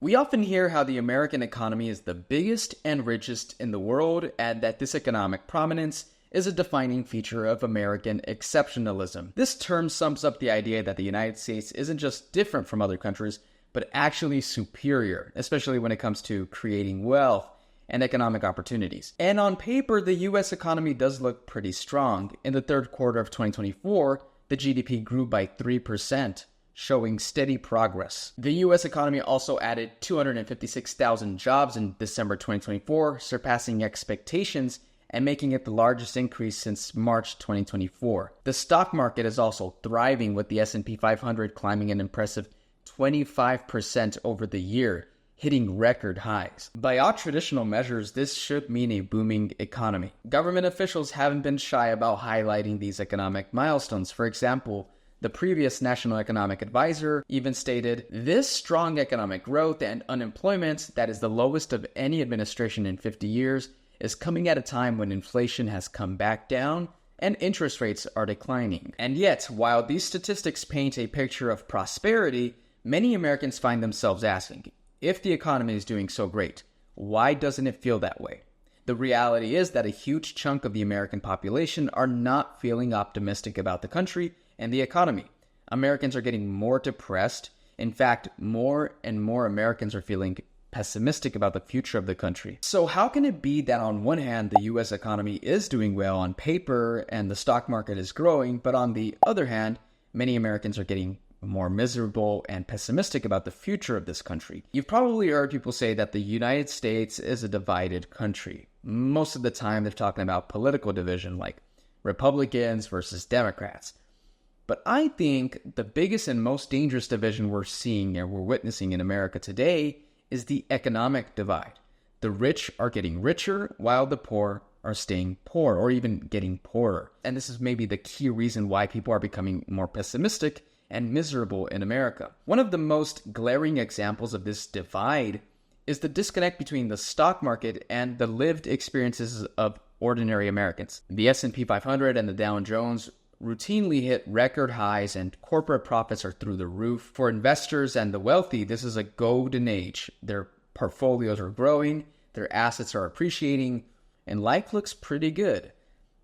We often hear how the American economy is the biggest and richest in the world, and that this economic prominence is a defining feature of American exceptionalism. This term sums up the idea that the United States isn't just different from other countries, but actually superior, especially when it comes to creating wealth and economic opportunities. And on paper, the US economy does look pretty strong. In the third quarter of 2024, the GDP grew by 3%. Showing steady progress. The U.S. economy also added 256,000 jobs in December 2024, surpassing expectations and making it the largest increase since March 2024. The stock market is also thriving, with the S&P 500 climbing an impressive 25% over the year, hitting record highs. By all traditional measures, this should mean a booming economy. Government officials haven't been shy about highlighting these economic milestones. For example, the previous National Economic Advisor even stated, "This strong economic growth and unemployment that is the lowest of any administration in 50 years is coming at a time when inflation has come back down and interest rates are declining." And yet, while these statistics paint a picture of prosperity, many Americans find themselves asking, if the economy is doing so great, why doesn't it feel that way? The reality is that a huge chunk of the American population are not feeling optimistic about the country and the economy. Americans are getting more depressed. In fact, more and more Americans are feeling pessimistic about the future of the country. So how can it be that on one hand, the US economy is doing well on paper and the stock market is growing, but on the other hand, many Americans are getting more miserable and pessimistic about the future of this country? You've probably heard people say that the United States is a divided country. Most of the time, they're talking about political division, like Republicans versus Democrats. But I think the biggest and most dangerous division we're seeing and we're witnessing in America today is the economic divide. The rich are getting richer while the poor are staying poor or even getting poorer. And this is maybe the key reason why people are becoming more pessimistic and miserable in America. One of the most glaring examples of this divide is the disconnect between the stock market and the lived experiences of ordinary Americans. The S&P 500 and the Dow Jones routinely hit record highs, and corporate profits are through the roof. For investors and the wealthy, this is a golden age. Their portfolios are growing, their assets are appreciating, and life looks pretty good.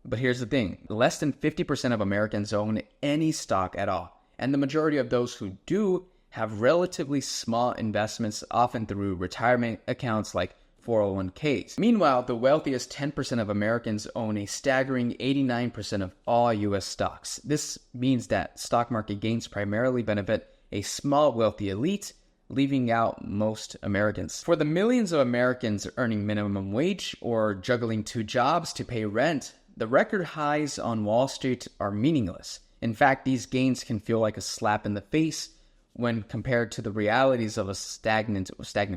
But here's the thing, less than 50% of Americans own any stock at all, and the majority of those who do have relatively small investments, often through retirement accounts like 401ks. Meanwhile, the wealthiest 10% of Americans own a staggering 89% of all U.S. stocks. This means that stock market gains primarily benefit a small wealthy elite, leaving out most Americans. For the millions of Americans earning minimum wage or juggling two jobs to pay rent, the record highs on Wall Street are meaningless. In fact, these gains can feel like a slap in the face when compared to the realities of stagnant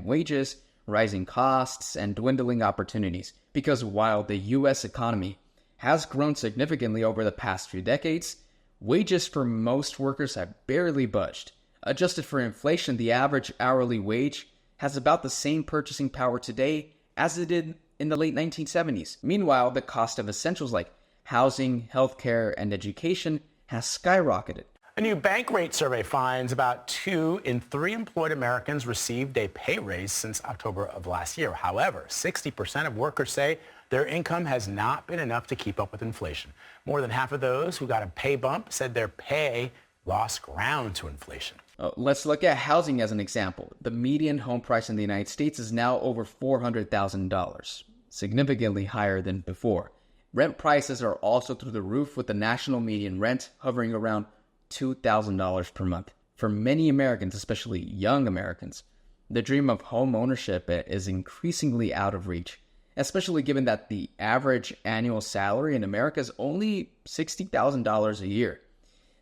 wages, rising costs, and dwindling opportunities. Because while the U.S. economy has grown significantly over the past few decades, wages for most workers have barely budged. Adjusted for inflation, the average hourly wage has about the same purchasing power today as it did in the late 1970s. Meanwhile, the cost of essentials like housing, healthcare, and education has skyrocketed. A new Bankrate survey finds about 2 in 3 employed Americans received a pay raise since October of last year. However, 60% of workers say their income has not been enough to keep up with inflation. More than half of those who got a pay bump said their pay lost ground to inflation. Let's look at housing as an example. The median home price in the United States is now over $400,000, significantly higher than before. Rent prices are also through the roof, with the national median rent hovering around $2,000 per month. For many Americans, especially young Americans, the dream of home ownership is increasingly out of reach, especially given that the average annual salary in America is only $60,000 a year.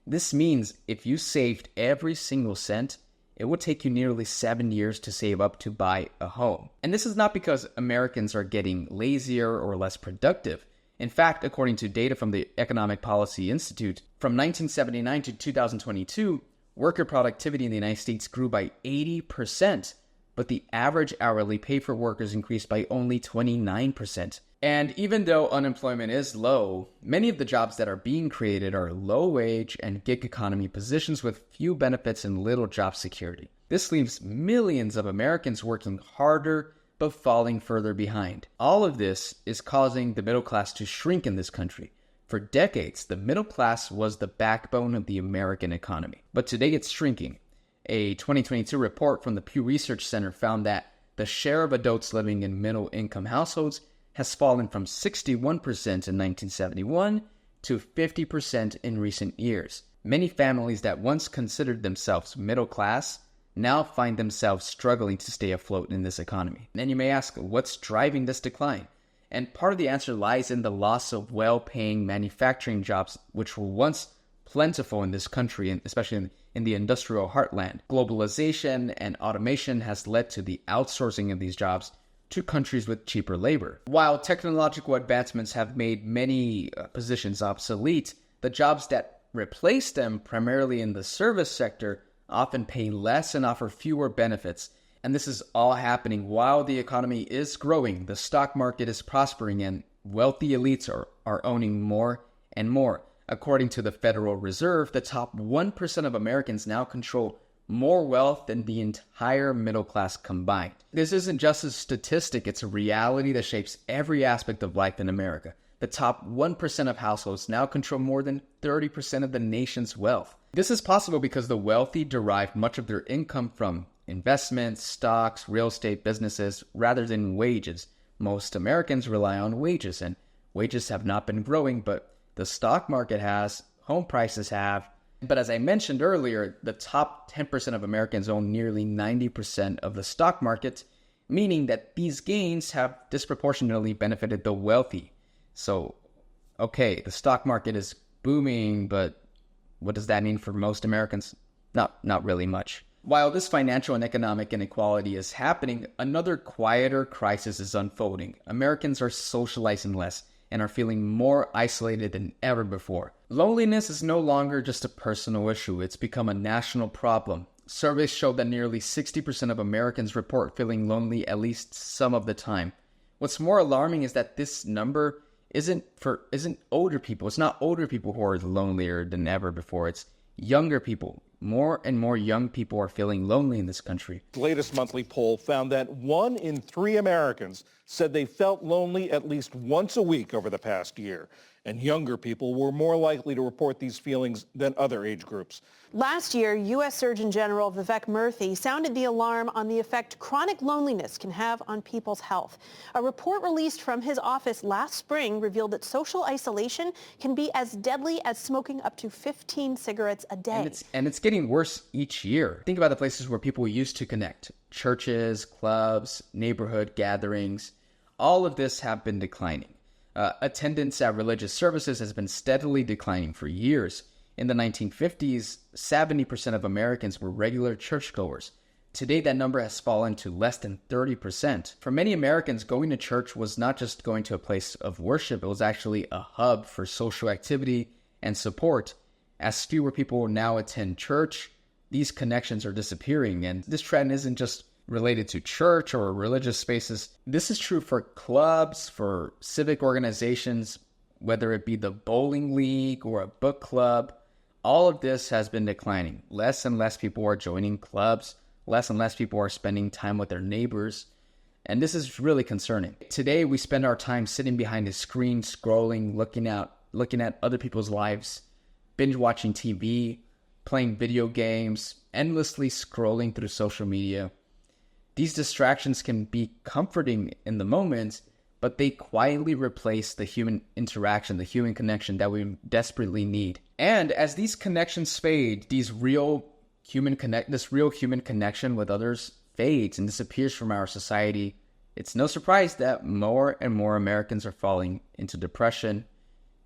This means if you saved every single cent, it would take you nearly 7 years to save up to buy a home. And this is not because Americans are getting lazier or less productive. In fact, according to data from the Economic Policy Institute, from 1979 to 2022, worker productivity in the United States grew by 80%, but the average hourly pay for workers increased by only 29%. And even though unemployment is low, many of the jobs that are being created are low-wage and gig economy positions with few benefits and little job security. This leaves millions of Americans working harder but falling further behind. All of this is causing the middle class to shrink in this country. For decades, the middle class was the backbone of the American economy, but today it's shrinking. A 2022 report from the Pew Research Center found that the share of adults living in middle-income households has fallen from 61% in 1971 to 50% in recent years. Many families that once considered themselves middle class now find themselves struggling to stay afloat in this economy. And you may ask, what's driving this decline? And part of the answer lies in the loss of well-paying manufacturing jobs, which were once plentiful in this country, and especially in the industrial heartland. Globalization and automation has led to the outsourcing of these jobs to countries with cheaper labor. While technological advancements have made many positions obsolete, the jobs that replace them, primarily in the service sector, often pay less and offer fewer benefits. And this is all happening while the economy is growing, the stock market is prospering, and wealthy elites are owning more and more. According to the Federal Reserve, the top 1% of Americans now control more wealth than the entire middle class combined. This isn't just a statistic, it's a reality that shapes every aspect of life in America. The top 1% of households now control more than 30% of the nation's wealth. This is possible because the wealthy derive much of their income from investments, stocks, real estate businesses, rather than wages. Most Americans rely on wages, and wages have not been growing, but the stock market has, home prices have. But as I mentioned earlier, the top 10% of Americans own nearly 90% of the stock market, meaning that these gains have disproportionately benefited the wealthy. So, okay, the stock market is booming, but what does that mean for most Americans? Not really much. While this financial and economic inequality is happening, another quieter crisis is unfolding. Americans are socializing less and are feeling more isolated than ever before. Loneliness is no longer just a personal issue, it's become a national problem. Surveys show that nearly 60% of Americans report feeling lonely at least some of the time. What's more alarming is that this number isn't older people. It's not older people who are lonelier than ever before. It's younger people. More and more young people are feeling lonely in this country. The latest monthly poll found that 1 in 3 Americans said they felt lonely at least once a week over the past year. And younger people were more likely to report these feelings than other age groups. Last year, U.S. Surgeon General Vivek Murthy sounded the alarm on the effect chronic loneliness can have on people's health. A report released from his office last spring revealed that social isolation can be as deadly as smoking up to 15 cigarettes a day. And it's getting worse each year. Think about the places where people used to connect. Churches, clubs, neighborhood gatherings. All of this have been declining. Attendance at religious services has been steadily declining for years. In the 1950s, 70% of Americans were regular churchgoers. Today, that number has fallen to less than 30%. For many Americans, going to church was not just going to a place of worship, it was actually a hub for social activity and support. As fewer people now attend church, these connections are disappearing, and this trend isn't just related to church or religious spaces. This is true for clubs, for civic organizations, whether it be the bowling league or a book club. All of this has been declining. Less and less people are joining clubs. Less and less people are spending time with their neighbors. And this is really concerning. Today, we spend our time sitting behind a screen, scrolling, looking at other people's lives, binge watching TV, playing video games, endlessly scrolling through social media. These distractions can be comforting in the moment, but they quietly replace the human interaction, the human connection that we desperately need. And as these connections fade, this real human connection with others fades and disappears from our society, it's no surprise that more and more Americans are falling into depression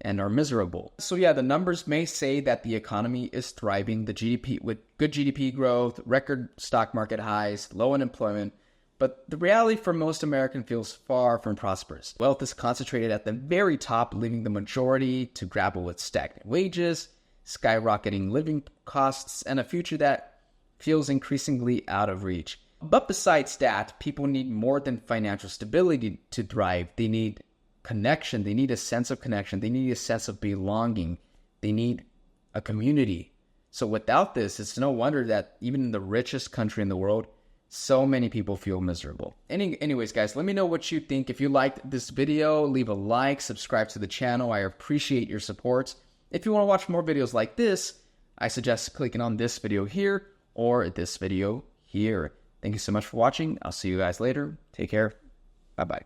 and are miserable. So yeah, the numbers may say that the economy is thriving, the GDP with good GDP growth, record stock market highs, low unemployment, but the reality for most Americans feels far from prosperous. Wealth is concentrated at the very top, leaving the majority to grapple with stagnant wages, skyrocketing living costs, and a future that feels increasingly out of reach. But besides that, people need more than financial stability to thrive. They need connection. They need a sense of connection. They need a sense of belonging. They need a community. So without this, it's no wonder that even in the richest country in the world, so many people feel miserable. Anyways, guys, let me know what you think. If you liked this video, leave a like, subscribe to the channel. I appreciate your support. If you want to watch more videos like this, I suggest clicking on this video here or this video here. Thank you so much for watching. I'll see you guys later. Take care. Bye-bye.